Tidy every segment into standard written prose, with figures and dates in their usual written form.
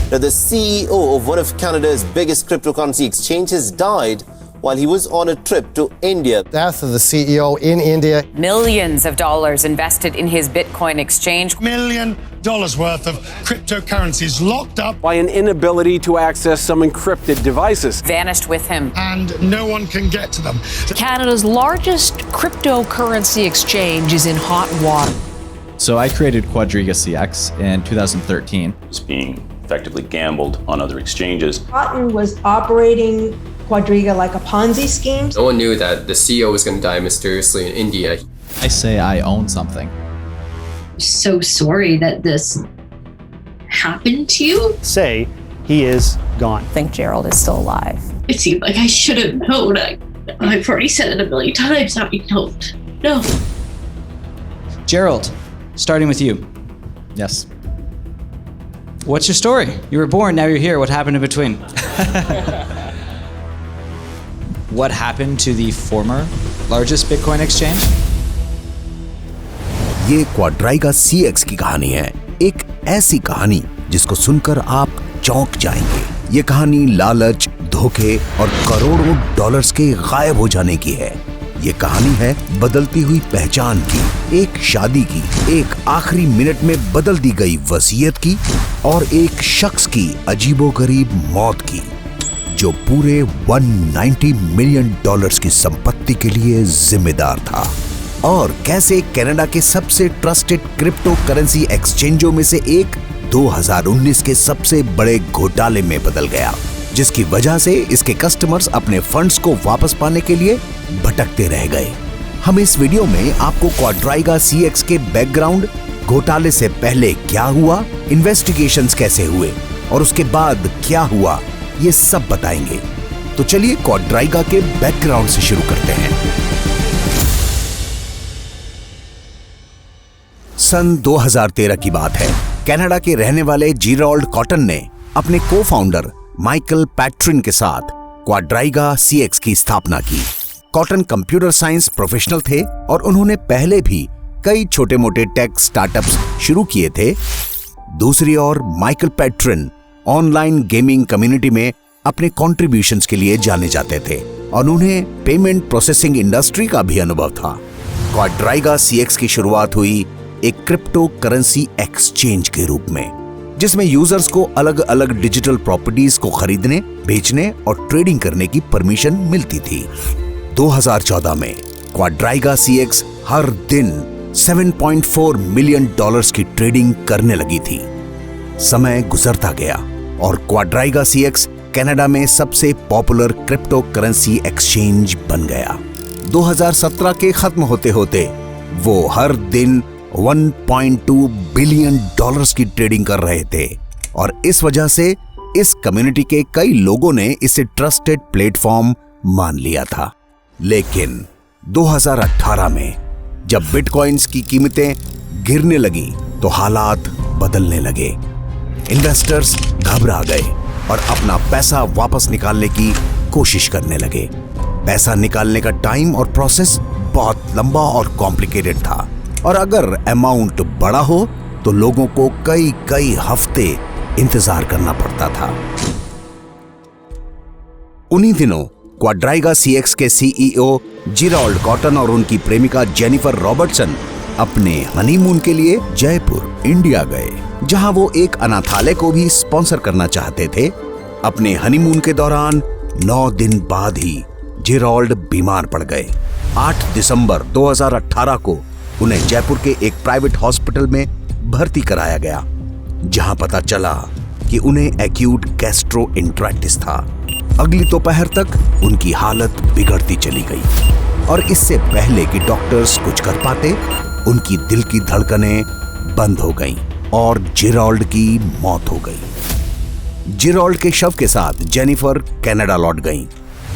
Now, the CEO of one of Canada's biggest cryptocurrency exchanges died while he was on a trip to India. Death of the CEO in India. Millions of dollars invested in his Bitcoin exchange. $1 million worth of cryptocurrencies locked up by an inability to access some encrypted devices. Vanished with him. And no one can get to them. Canada's largest cryptocurrency exchange is in hot water. So I created Quadriga CX in 2013. It's being effectively gambled on other exchanges. Cotton was operating Quadriga like a Ponzi scheme. No one knew that the CEO was going to die mysteriously in India. I say I own something. So sorry that this happened to you. Say he is gone. I think Gerald is still alive. It seemed like I should have known. I've already said it a million times. I don't. No. Gerald, starting with you. Yes. What's your story? You were born, now you're here. What happened in between? What happened to the former largest Bitcoin exchange? ये क्वाड्राइगा CX की कहानी है, एक ऐसी कहानी जिसको सुनकर आप चौंक जाएंगे। ये कहानी लालच, धोखे और करोड़ों डॉलर्स के गायब हो जाने की है। ये कहानी है बदलती हुई पहचान की, एक शादी की, एक आखिरी मिनट में बदल दी गई वसीयत की और एक शख्स की अजीबोगरीब मौत की जो पूरे 190 मिलियन डॉलर्स की संपत्ति के लिए जिम्मेदार था। और कैसे कनाडा के सबसे ट्रस्टेड क्रिप्टो करेंसी एक्सचेंजों में से एक 2019 के सबसे बड़े घोटाले में बदल गया, जिसकी वजह से इसके कस्टमर्स अपने फंड्स को वापस पाने के लिए भटकते रह गए। हम इस वीडियो में आपको क्वाड्राइगा CX के बैकग्राउंड, घोटाले से पहले क्या हुआ, इन्वेस्टिगेशंस कैसे हुए और उसके बाद क्या हुआ, ये सब बताएंगे। तो चलिए क्वाड्राइगा के बैकग्राउंड से शुरू करते हैं। सन 2013 की बात है। कनाडा के रहने वाले जेराल्ड कॉटन ने अपने को-फाउंडर माइकल पैट्रिन के साथ क्वाड्राइगा CX की स्थापना की। कॉटन कंप्यूटर साइंस प्रोफेशनल थे और उन्होंने पहले भी कई छोटे-मोटे टेक स्टार्टअप्स शुरू किए थे। दूसरी ओर माइकल पैट्रिन ऑनलाइन गेमिंग कम्युनिटी में अपने कॉन्ट्रिब्यूशंस के लिए जाने जाते थे और उन्हें पेमेंट प्रोसेसिंग इंडस्ट्री का भी अनुभव था। क्वाड्राइगा CX की शुरुआत हुई एक क्रिप्टो करेंसी एक्सचेंज के रूप में, जिसमें यूजर्स को अलग अलग डिजिटल प्रॉपर्टीज को खरीदने, बेचने और ट्रेडिंग करने की परमिशन मिलती थी। 2014 में क्वाड्राइगा CX हर दिन 7.4 मिलियन डॉलर्स की ट्रेडिंग करने लगी थी। समय गुजरता गया और क्वाड्राइगा CX कनाडा में सबसे पॉपुलर क्रिप्टो करेंसी एक्सचेंज बन गया। 2017 के खत्म होते होते वो हर दिन 1.2 बिलियन डॉलर्स की ट्रेडिंग कर रहे थे और इस वजह से इस कम्युनिटी के कई लोगों ने इसे ट्रस्टेड प्लेटफॉर्म मान लिया था। लेकिन 2018 में जब बिटकॉइंस की कीमतें गिरने लगी तो हालात बदलने लगे। इन्वेस्टर्स घबरा गए और अपना पैसा वापस निकालने की कोशिश करने लगे। पैसा निकालने का टाइम और प्रोसेस बहुत लंबा और कॉम्प्लिकेटेड था और अगर अमाउंट बड़ा हो तो लोगों को कई हफ्ते इंतजार करना पड़ता था। उन्हीं दिनों क्वाड्राइगा CX के CEO जेराल्ड कॉटन और उनकी प्रेमिका जेनिफर रॉबर्टसन अपने हनीमून के लिए जयपुर, इंडिया गए, जहां वो एक अनाथालय को भी स्पॉन्सर करना चाहते थे। अपने हनीमून के दौरान 9 दिन बाद ही जेराल्ड बीमार पड़ गए। 8 दिसंबर 2018 को उन्हें जयपुर के एक प्राइवेट हॉस्पिटल में भर्ती कराया गया, जहां पता चला कि उन्हें एक्यूट गैस्ट्रोएंटेराइटिस था। अगली दोपहर तक उनकी हालत बिगड़ती चली गई और इससे पहले कि डॉक्टर्स कुछ कर पाते, उनकी दिल की धड़कनें बंद हो गईं और जेराल्ड की मौत हो गई। जेराल्ड के शव के साथ जेनिफर कनाडा लौट गईं।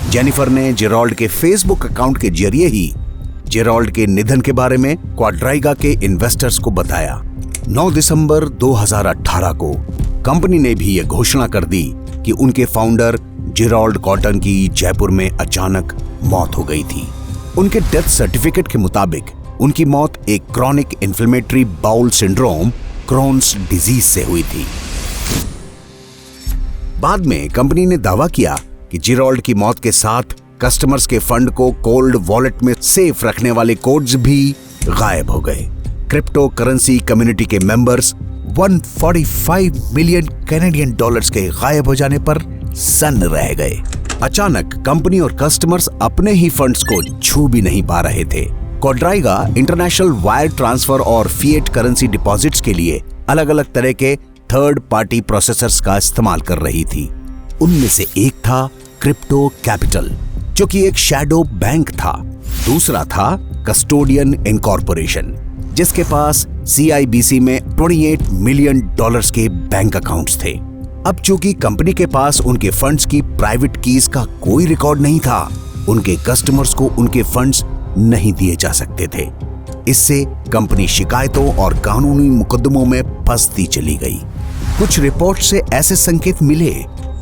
जेनिफर ने जेराल्ड के फेसबुक अकाउंट के जरिए ही जेराल्ड के निधन के बारे में क्वाड्राइगा के इन्वेस्टर्स को बताया। 9 दिसंबर 2018 को कंपनी ने भी यह घोषणा कर दी कि उनके फाउंडर जेराल्ड कॉटन की जयपुर में अचानक मौत हो गई थी। उनके डेथ सर्टिफिकेट के मुताबिक उनकी मौत एक chronic inflammatory bowel syndrome, Crohn's disease से हुई थी। बाद में कंपनी ने दावा किया कि जिरोल्ड की मौत के साथ कस्टमर्स के फंड को कोल्ड वॉलेट में सेफ रखने वाले कोड्स भी गायब हो गए। क्रिप्टो करेंसी कम्युनिटी के मेंबर्स 145 मिलियन कैनेडियन डॉलर्स के गायब हो जाने पर सन्न रह गए। अचानक कंपनी और कस्टमर्स अपने ही फंड्स को छू भी नहीं पा रहे थे। क्वाड्राइगा इंटरनेशनल वायर ट्रांसफर और फिएट करेंसी डिपॉजिट्स के लिए अलग अलग तरह के थर्ड पार्टी प्रोसेसर्स का इस्तेमाल कर रही थी। उनमें से एक था क्रिप्टो कैपिटल, जो कि एक शैडो बैंक था। दूसरा था कस्टोडियन इनकॉर्पोरेशन, जिसके पास CIBC में 28 मिलियन डॉलर्स के बैंक अकाउंट्स थे। अब चूंकि कंपनी के पास उनके फंड्स की प्राइवेट कीज का कोई रिकॉर्ड नहीं था, उनके कस्टमर्स को उनके फंड्स नहीं दिए जा सकते थे। इससे कंपनी शिकायतों और कानूनी मुकदमों में फंसती चली गई। कुछ रिपोर्ट से ऐसे संकेत मिले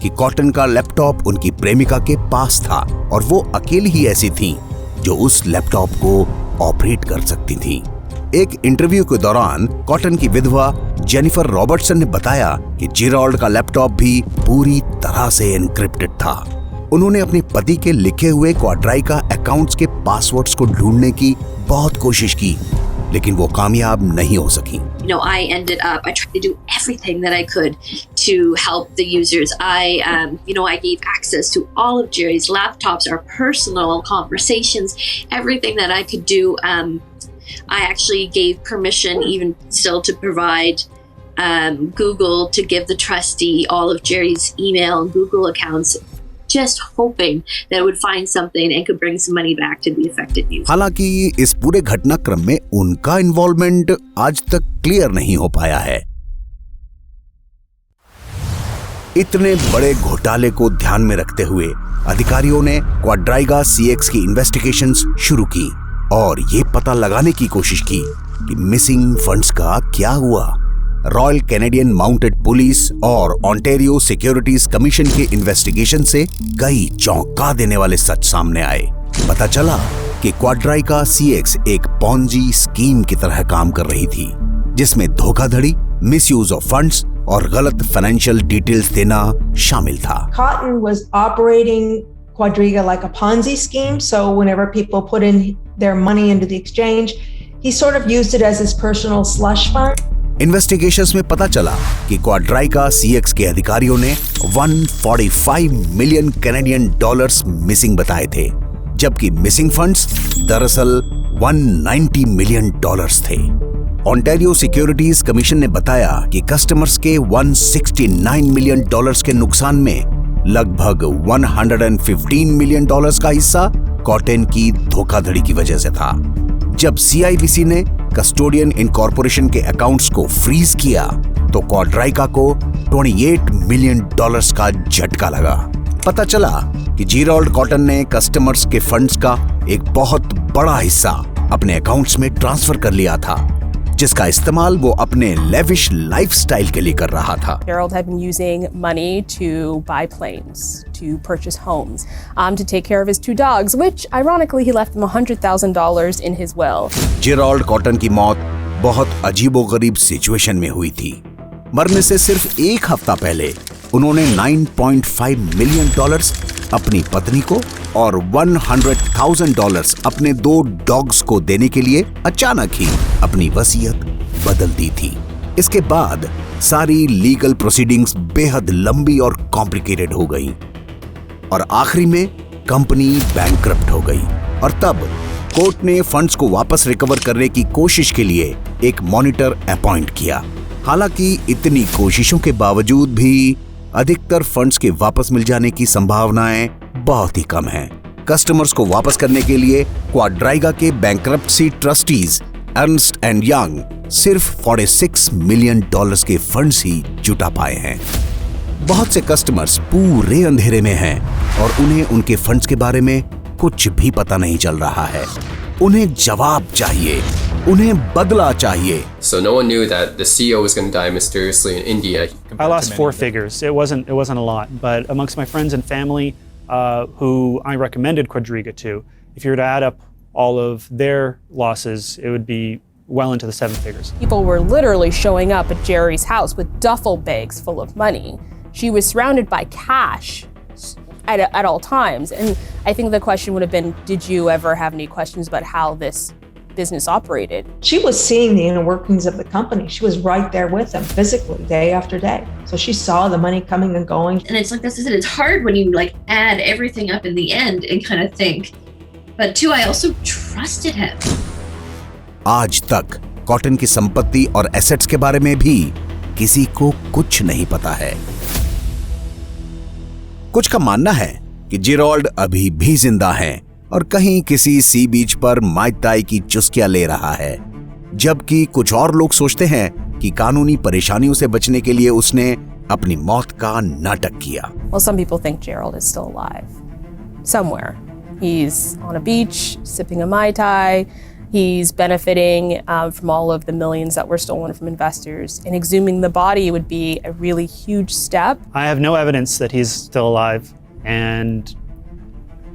कि कॉटन का लैपटॉप उनकी प्रेमिका के पास था और वो अकेली ही ऐसी थी जो उस लैपटॉप को ऑपरेट कर सकती थी। एक इंटरव्यू के दौरान कॉटन की विधवा जेनिफर रॉबर्टसन ने बताया कि जिरोल्ड का लैपटॉप भी पूरी तरह से एन्क्रिप्टेड था। उन्होंने अपने पति के लिखे हुए क्वाड्राइगा अकाउंट्स के पासवर्ड्स को ढूंढने की बहुत कोशिश की, लेकिन वो कामयाब नहीं हो सकी। I tried to do everything that I could to help the users. I gave access to all of Jerry's laptops, our personal conversations, everything that I could do. I actually gave permission even still to provide Google to give the trustee all of Jerry's email and Google accounts, just hoping that it would find something and could bring some money back to the affected users. हालांकि इस पूरे घटनाक्रम में उनका involvement आज तक clear नहीं हो पाया है। इतने बड़े घोटाले को ध्यान में रखते हुए अधिकारियों ने क्वाड्राइगा CX की इन्वेस्टिगेशंस शुरू की और ये पता लगाने की कोशिश की कि मिसिंग फंड्स का क्या हुआ। रॉयल कैनेडियन माउंटेड पुलिस और ओंटारियो सिक्योरिटीज कमीशन के इन्वेस्टिगेशन से कई चौंका देने वाले सच सामने आए। पता चला कि क्वाड्राइगा CX एक पॉन्जी स्कीम की तरह काम कर रही थी, जिसमें धोखाधड़ी, मिसयूज ऑफ फंड्स और गलत फाइनेंशियल डिटेल्स देना शामिल था। Cotton was operating Quadriga like a Ponzi scheme, so whenever people put in their money into the exchange, he sort of used it as his personal slush fund. Investigations में पता चला कि क्वाड्राइगा CX के अधिकारियों ने 145 मिलियन कैनेडियन डॉलर्स मिसिंग बताए थे, जबकि मिसिंग फंड्स दरअसल 190 मिलियन डॉलर्स थे। ओंटारियो सिक्योरिटीज कमीशन ने बताया कि कस्टमर्स के 169 मिलियन डॉलर्स के नुकसान में लगभग 115 मिलियन डॉलर्स का हिस्सा कॉटन की धोखाधड़ी की वजह से था। जब CIBC ने कस्टोडियन इनकॉर्पोरेशन के अकाउंट्स को फ्रीज किया तो क्वाड्राइगा को 28 मिलियन डॉलर्स का झटका लगा। पता चला कि जिरोल्ड कॉटन ने कस्टमर्स के फंड्स का एक बहुत बड़ा हिस्सा अपने अकाउंट्स में ट्रांसफर कर लिया था, जिसका इस्तेमाल वो अपने लेविश लाइफस्टाइल के लिए कर रहा था। Gerald had been using money to buy planes, to purchase homes, to take care of his 2 dogs, which ironically he left them $100,000 in his will. जिरोल्ड cotton की मौत बहुत अजीबोगरीब सिचुएशन में हुई थी। मरने से सिर्फ एक हफ्ता पहले उन्होंने 9.5 मिलियन डॉलर्स अपनी पत्नी को और $100,000 अपने 2 डॉग्स को देने के लिए अचानक ही अपनी वसीयत बदल दी थी। इसके बाद सारी लीगल प्रोसीडिंग्स बेहद लंबी और कॉम्प्लिकेटेड हो गई और आखिरी में कंपनी बैंकक्रप्ट हो गई। और तब कोर्ट ने फंड्स को वापस रिकवर करने की कोशिश के लिए एक मॉनिटर अपॉइंट किया। हालांकि इतनी कोशिशों के बावजूद भी अधिकतर फंड्स के वापस मिल जाने की संभावनाएं बहुत ही कम हैं। कस्टमर्स को वापस करने के लिए क्वाड्राइगा के bankruptcy trustees Ernst and young सिर्फ 46 मिलियन डॉलर्स के फंड्स ही जुटा पाए हैं। बहुत से कस्टमर्स पूरे अंधेरे में हैं और उन्हें उनके फंड्स के बारे में कुछ भी पता नहीं चल रहा है। उन्हें जवाब चाहिए, उन्हें बदला चाहिए। So no one knew that the CEO was going to die mysteriously in India. I lost 4 figures. It wasn't a lot, but amongst my friends and family who I recommended Quadriga to, if you were to add up all of their losses, it would be well into the 7 figures. People were literally showing up at Jerry's house with duffel bags full of money, She was surrounded by cash at all times. And I think the question would have been, did you ever have any questions about how this business operated? She was seeing the inner workings of the company. She was right there with them physically, day after day. So she saw the money coming and going. And it's like, this is it. It's hard when you like add everything up in the end and kind of think, but too, I also trusted him. आज तक cotton की संपत्ति और assets के बारे में भी किसी को कुछ नहीं पता है। कुछ का मानना है कि जेरोल्ड अभी भी जिंदा है और कहीं किसी सी बीच पर माई ताई की चुस्कियां ले रहा है, जबकि कुछ और लोग सोचते हैं कि कानूनी परेशानियों से बचने के लिए उसने अपनी मौत का नाटक किया। Well, some people think Gerald is still alive somewhere. He's on a beach sipping a Mai Tai. He's benefiting from all of the millions that were stolen from investors. And exhuming the body would be a really huge step. I have no evidence that he's still alive. And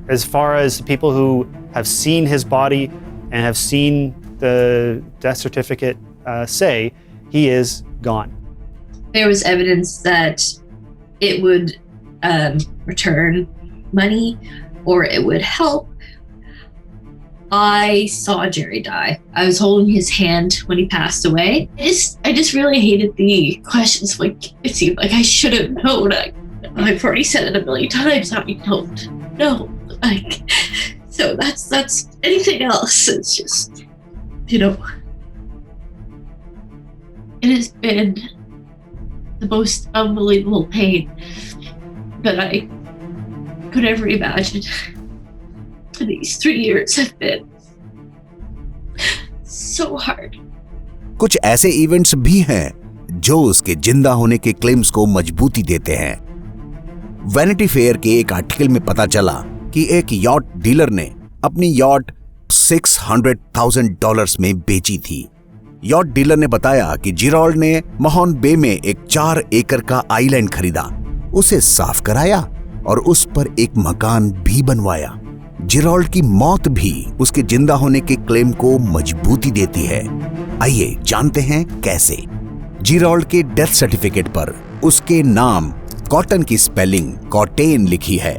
as far as people who have seen his body and have seen the death certificate say, he is gone. There was evidence that it would return money or it would help. I saw Jerry die. I was holding his hand when he passed away. I just really hated the questions. Like, it seemed like I should have known. I've already said it a million times. I don't know. Like, so that's anything else. It's just, you know, it has been the most unbelievable pain that I could ever imagine. These 3 years have been so hard. कुछ ऐसे events भी हैं जो उसके जिंदा होने के claims को मजबूती देते हैं। वैनिटी फेयर के एक आर्टिकल में पता चला कि एक यॉट डीलर ने अपनी यॉट $600,000 में बेची थी। यॉट डीलर ने बताया कि जेरोल्ड ने महान बे में एक 4 एकड़ का आइलैंड खरीदा, उसे साफ कराया और उस पर एक मकान भी बनवाया। जेरोल्ड की मौत भी उसके जिंदा होने के क्लेम को मजबूती देती है। आइए जानते हैं कैसे। जेरोल्ड के डेथ सर्टिफिकेट पर उसके नाम कॉटन की स्पेलिंग कॉटेन लिखी है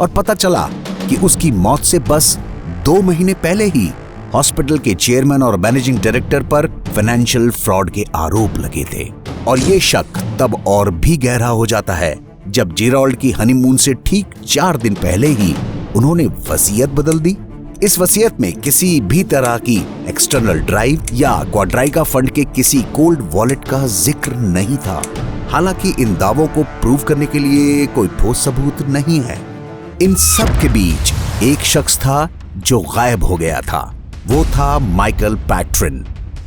और पता चला कि उसकी मौत से बस 2 महीने पहले ही हॉस्पिटल के चेयरमैन और मैनेजिंग डायरेक्टर पर फाइनेंशियल फ्रॉड के आरोप लगे थे। और ये शक तब और भी गहरा हो जाता है जब जेरोल्ड की हनीमून से ठीक 4 दिन पहले ही उन्होंने वसीयत बदल दी। इस वसीयत में किसी भी तरह की एक्सटर्नल ड्राइव या क्वाड्राइगा फंड के किसी कोल्ड वॉलेट का जिक्र नहीं था। हालांकि इन दावों को प्रूव करने के लिए कोई ठोस सबूत नहीं है। इन सब के बीच एक शख्स था जो गायब हो गया था। वो था माइकल पैट्रिन।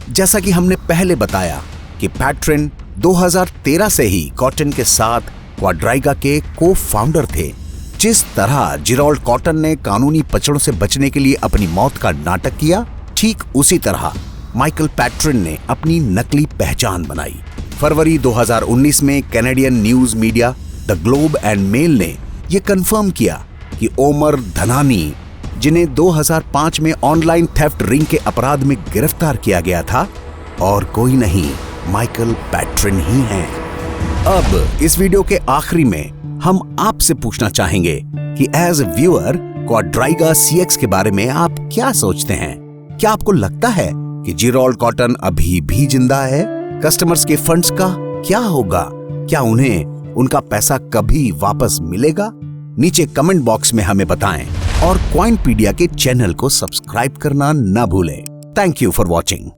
जैसा कि हमने पहले बताया कि पैट्रिन 2013 से ही कॉटन के साथ क्वाड्राइगा के को फाउंडर थे। जिस तरह जेरोल्ड कॉटन ने कानूनी पचड़ों से बचने के लिए अपनी मौत का नाटक किया, ठीक उसी तरह माइकल पैट्रिन ने अपनी नकली पहचान बनाई। फरवरी 2019 में Canadian news media the Globe and Mail ने यह कंफर्म किया कि ओमर धनानी, जिन्हें 2005 में ऑनलाइन थेफ्ट रिंग के अपराध में गिरफ्तार किया गया था, और कोई नहीं माइकल पैट्रिन ही हैं। अब इस वीडियो के आखिरी में हम आपसे पूछना चाहेंगे कि एज ए व्यूअर क्वाड्राइगा CX के बारे में आप क्या सोचते हैं? क्या आपको लगता है कि जेरोल्ड कॉटन अभी भी जिंदा है? कस्टमर्स के फंड्स का क्या होगा? क्या उन्हें उनका पैसा कभी वापस मिलेगा? नीचे कमेंट बॉक्स में हमें बताएं और कॉइनपीडिया के चैनल को सब्सक्राइब करना ना भूलें। Thank you for watching.